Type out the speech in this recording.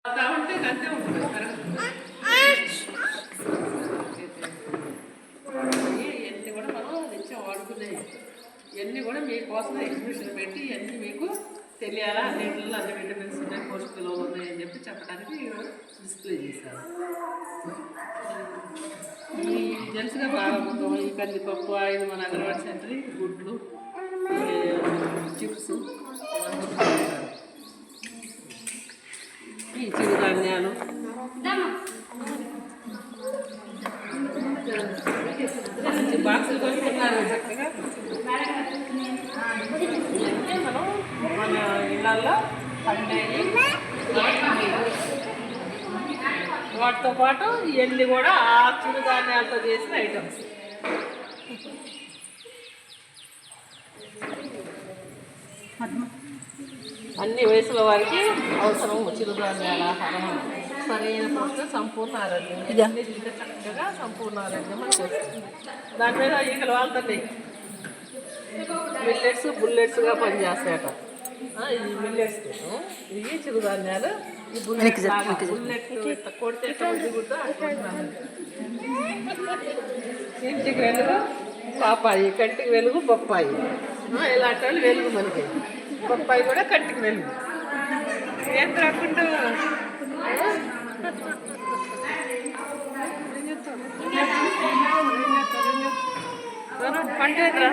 ఉంటే అంతే ఉంటుంది ఇవన్నీ కూడా మనం నిత్యం వాడుకునేవి ఇవన్నీ కూడా మీకోసం ఎగ్జిబిషన్ పెట్టి ఇవన్నీ మీకు తెలియాలా అన్నింటిలో అన్ని విటమిన్స్ ఉన్నాయి పోషకాలు ఉన్నాయి అని చెప్పి చెప్పడానికి డిస్ప్లే చేశారు. ఈ జెంట్స్గా బాగా మొత్తం ఈ కందిపప్పు ఇది మన అంగన్వాడీ సెంటర్ గుడ్లు చిప్స్ ఈ చిరుధాన్యాలు బాక్సులు కొనుక్కున్నారు చక్కగా. ఇవన్నీ మనం మన ఇళ్ళల్లో పండేవి వాటితో పాటు ఇవన్నీ కూడా ఆ చిరుధాన్యాలతో చేసిన ఐటమ్స్. అన్ని వయసుల వారికి అవసరం చిరుధాన్యాల ఆహారం సరైన పోషణ సంపూర్ణ ఆరోగ్యం ఇవన్నీ తింటే చక్కగా సంపూర్ణ ఆరోగ్యం అని చేస్తుంది. దాని మీద ఈకలు వాళ్తాయి మిల్లెట్స్ బుల్లెట్స్గా పనిచేస్తాయట. ఈ మిల్లెట్స్ ఇవి చిరుధాన్యాలు ఈ బుల్లెట్ కొడితే కూడా ఇంటికి వెలుగు పాపాయి కంటికి వెలుగు బొప్పాయి ఇలాంటి వాళ్ళు వెలుగు మనకి బొప్పాయి కూడా కంటికి వెలుగు ఏం రాకుండా పంటేద్రా